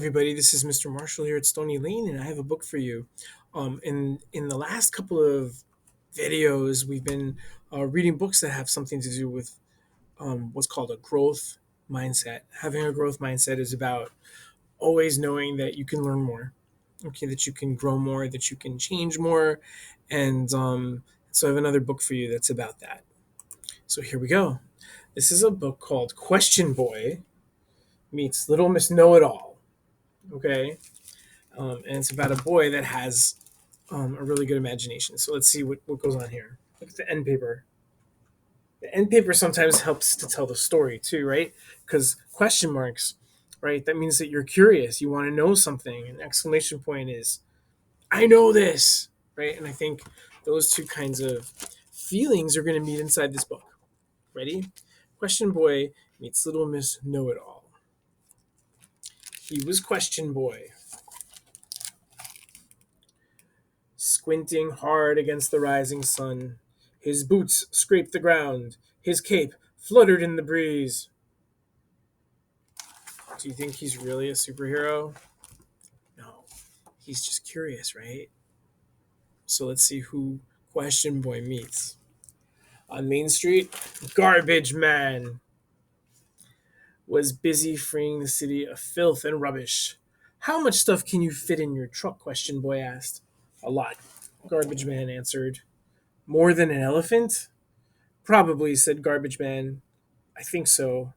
Everybody, this is Mr. Marshall here at Stony Lane, and I have a book for you. In the last couple of videos, we've been reading books that have something to do with what's called a growth mindset. Having a growth mindset is about always knowing that you can learn more, okay, that you can grow more, that you can change more, and so I have another book for you that's about that. So here we go. This is a book called Question Boy Meets Little Miss Know It All. Okay, and it's about a boy that has a really good imagination. So let's see what goes on here. Look at the end paper. The end paper sometimes helps to tell the story too, right? Because question marks, right? That means that you're curious. You want to know something. An exclamation point is, I know this, right? And I think those two kinds of feelings are going to meet inside this book. Ready? Question Boy meets Little Miss Know It All. He was Question Boy, squinting hard against the rising sun. His boots scraped the ground. His cape fluttered in the breeze. Do you think he's really a superhero? No. He's just curious, right? So let's see who Question Boy meets. On Main Street, Garbage Man was busy freeing the city of filth and rubbish. How much stuff can you fit in your truck? Question Boy asked. A lot, Garbage Man answered. More than an elephant? Probably, said Garbage Man. I think so.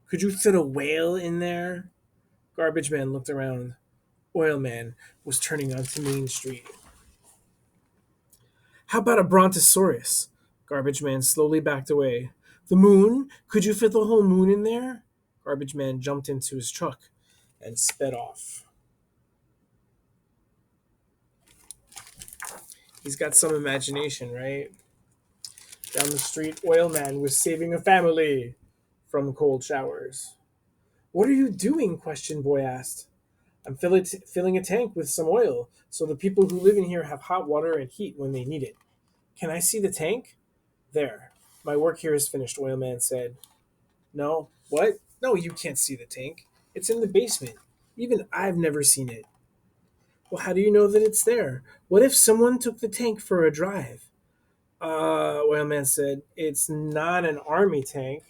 Could you fit a whale in there? Garbage Man looked around. Oil Man was turning onto Main Street. How about a brontosaurus? Garbage Man slowly backed away. The moon? Could you fit the whole moon in there? Garbage Man jumped into his truck and sped off. He's got some imagination, right? Down the street, Oil Man was saving a family from cold showers. What are you doing? Question Boy asked. I'm filling a tank with some oil so the people who live in here have hot water and heat when they need it. Can I see the tank? There. My work here is finished, Oilman said. No. What? No, you can't see the tank. It's in the basement. Even I've never seen it. Well, how do you know that it's there? What if someone took the tank for a drive? Oilman said. It's not an army tank.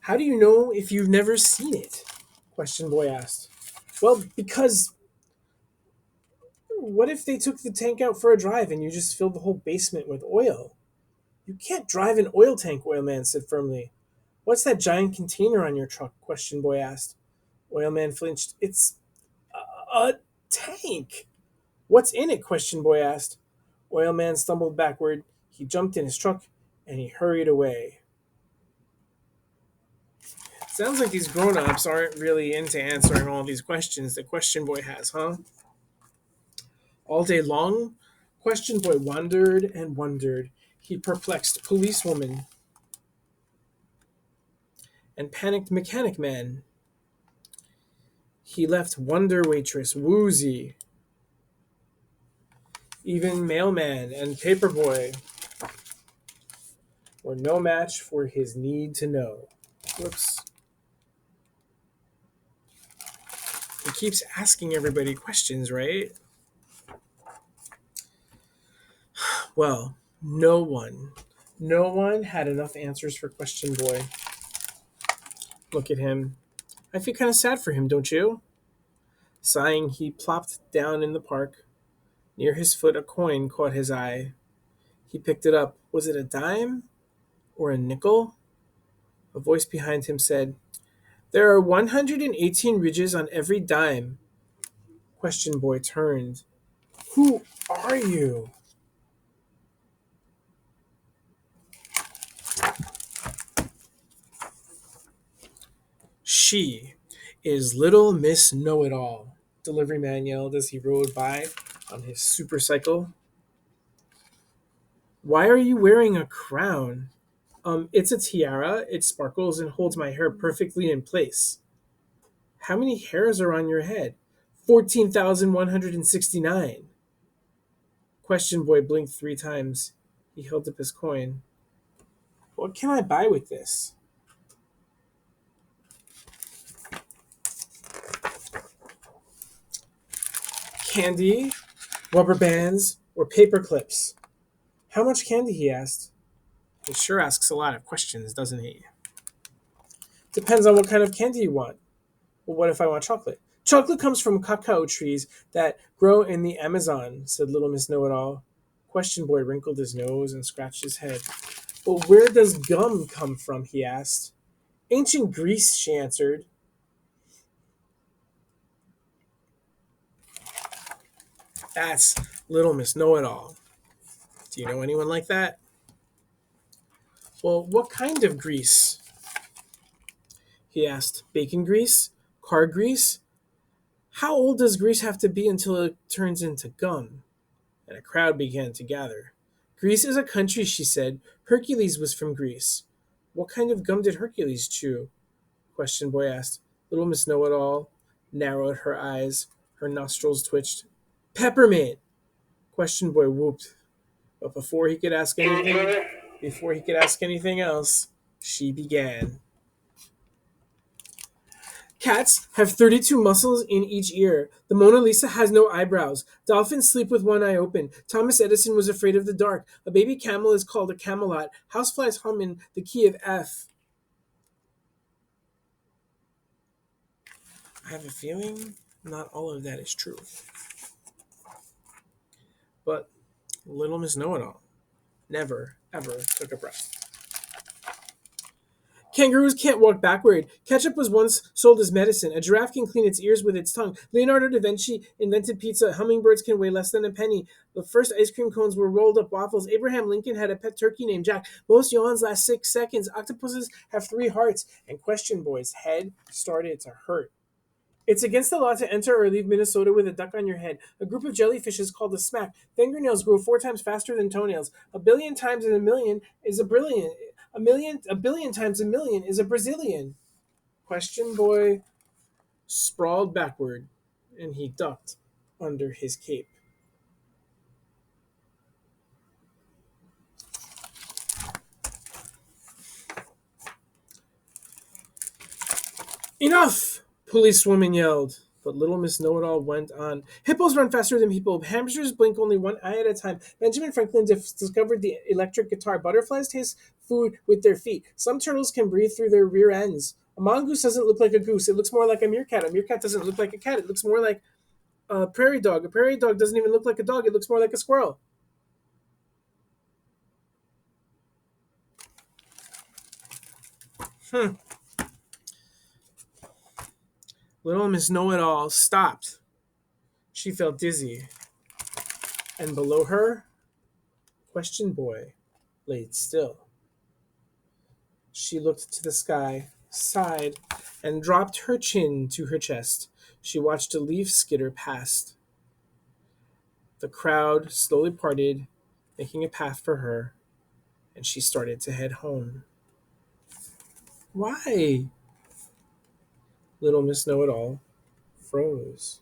How do you know if you've never seen it? Question Boy asked. Well, because what if they took the tank out for a drive and you just filled the whole basement with oil? You can't drive an oil tank, Oilman said firmly. What's that giant container on your truck? Question Boy asked. Oilman flinched. It's a tank. What's in it? Question Boy asked. Oilman stumbled backward. He jumped in his truck and he hurried away. Sounds like these grown-ups aren't really into answering all these questions that Question Boy has, huh? All day long, Question Boy wondered and wondered. He perplexed policewoman and panicked mechanic man. He left wonder waitress woozy. Even mailman and paperboy were no match for his need to know. Whoops. He keeps asking everybody questions, right? Well, no one had enough answers for Question Boy. Look at him. I feel kind of sad for him, don't you? Sighing, he plopped down in the park. Near his foot, a coin caught his eye. He picked it up. Was it a dime or a nickel? A voice behind him said, There are 118 ridges on every dime. Question Boy turned. Who are you? She is Little Miss Know-It-All, delivery man yelled as he rode by on his supercycle. Why are you wearing a crown? It's a tiara. It sparkles and holds my hair perfectly in place. How many hairs are on your head? 14,169. Question Boy blinked 3 times. He held up his coin. What can I buy with this? Candy, rubber bands, or paper clips? How much candy? He asked. He sure asks a lot of questions, doesn't he? Depends on what kind of candy you want. Well, what if I want chocolate? Chocolate comes from cacao trees that grow in the Amazon, said Little Miss Know It All. Question Boy wrinkled his nose and scratched his head. But where does gum come from? He asked. Ancient Greece, she answered. That's Little Miss Know It All. Do you know anyone like that? Well, what kind of grease? He asked. Bacon grease? Car grease? How old does grease have to be until it turns into gum? And a crowd began to gather. Greece is a country, she said. Hercules was from Greece. What kind of gum did Hercules chew? Question Boy asked. Little Miss Know It All narrowed her eyes. Her nostrils twitched. Peppermint! Question Boy whooped. But before he could ask anything else, she began. Cats have 32 muscles in each ear. The Mona Lisa has no eyebrows. Dolphins sleep with one eye open. Thomas Edison was afraid of the dark. A baby camel is called a camelot. Houseflies hum in the key of F. I have a feeling not all of that is true. But Little Miss Know It All never, ever took a breath. Kangaroos can't walk backward. Ketchup was once sold as medicine. A giraffe can clean its ears with its tongue. Leonardo da Vinci invented pizza. Hummingbirds can weigh less than a penny. The first ice cream cones were rolled up waffles. Abraham Lincoln had a pet turkey named Jack. Most yawns last 6 seconds. Octopuses have 3 hearts. And Question Boy's head started to hurt. It's against the law to enter or leave Minnesota with a duck on your head. A group of jellyfish is called a smack. Fingernails grow 4 times faster than toenails. A billion times in a million is a brilliant. A billion times a million is a Brazilian. Question Boy sprawled backward, and he ducked under his cape. Enough! Policewoman yelled. But Little Miss Know It All went on. Hippos run faster than people. Hamsters blink only one eye at a time. Benjamin Franklin discovered the electric guitar. Butterflies taste food with their feet. Some turtles can breathe through their rear ends. A mongoose doesn't look like a goose. It looks more like a meerkat. A meerkat doesn't look like a cat. It looks more like a prairie dog. A prairie dog doesn't even look like a dog. It looks more like a squirrel. Hmm. Little Miss Know It All stopped. She felt dizzy. And below her, Question Boy laid still. She looked to the sky, sighed, and dropped her chin to her chest. She watched a leaf skitter past. The crowd slowly parted, making a path for her, and she started to head home. Why? Little Miss Know It All froze.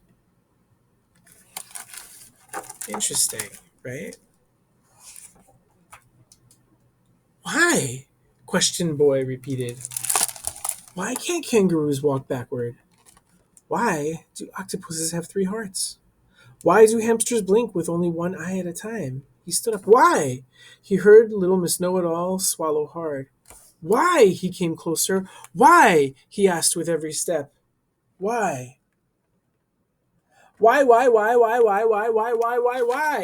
Interesting, right? Why? Question Boy repeated. Why can't kangaroos walk backward? Why do octopuses have 3 hearts? Why do hamsters blink with only one eye at a time? He stood up. Why? He heard Little Miss Know It All swallow hard. Why? He came closer. Why? He asked with every step. Why? Why?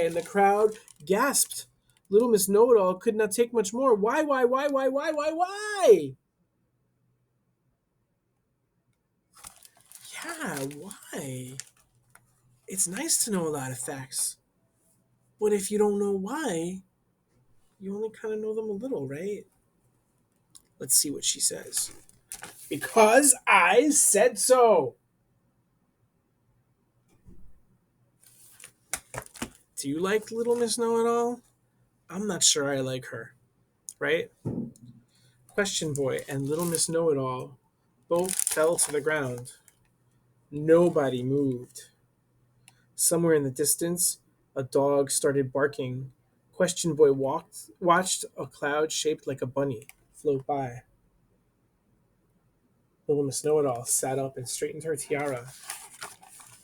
And the crowd gasped. Little Miss Know It All could not take much more. Why? Yeah, why? It's nice to know a lot of facts. But if you don't know why, you only kind of know them a little, right? Let's see what she says. Because I said so. Do you like Little Miss Know It All? I'm not sure I like her, right? Question Boy and Little Miss Know It All both fell to the ground. Nobody moved. Somewhere in the distance, a dog started barking. Question Boy watched a cloud shaped like a bunny float by. Little Miss Know It All sat up and straightened her tiara.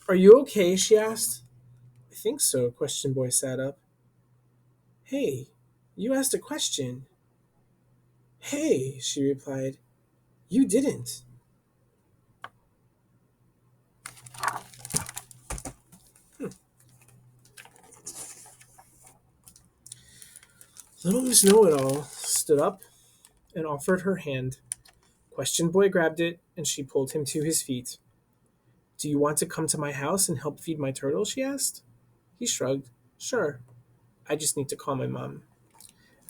Are you okay? She asked. I think so, Question Boy sat up. Hey, you asked a question. Hey, she replied. You didn't. Little Miss Know It All stood up and offered her hand. Question Boy grabbed it and she pulled him to his feet. Do you want to come to my house and help feed my turtle? She asked. He shrugged. Sure. I just need to call my mom.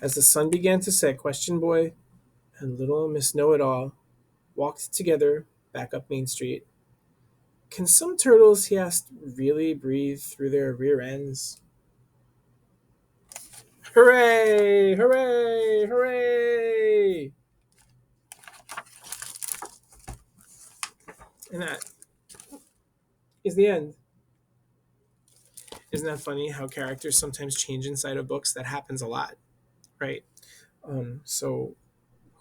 As the sun began to set, Question Boy and Little Miss Know It All walked together back up Main Street. Can some turtles, he asked, really breathe through their rear ends? Hooray! Hooray! Hooray! And that is the end. Isn't that funny how characters sometimes change inside of books? That happens a lot, right? So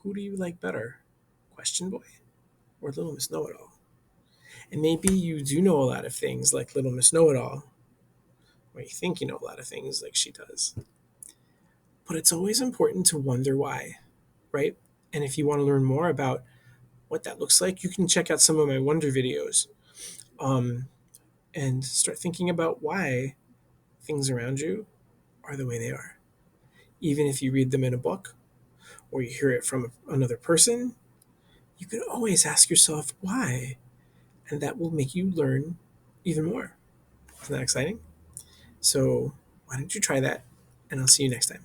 who do you like better? Question Boy or Little Miss Know It All? And maybe you do know a lot of things like Little Miss Know It All, or you think you know a lot of things like she does. But it's always important to wonder why, right? And if you want to learn more about what that looks like, you can check out some of my wonder videos um, and start thinking about why things around you are the way they are. Even if you read them in a book or you hear it from another person, you can always ask yourself why, and that will make you learn even more. Isn't that exciting? So, why don't you try that? And I'll see you next time.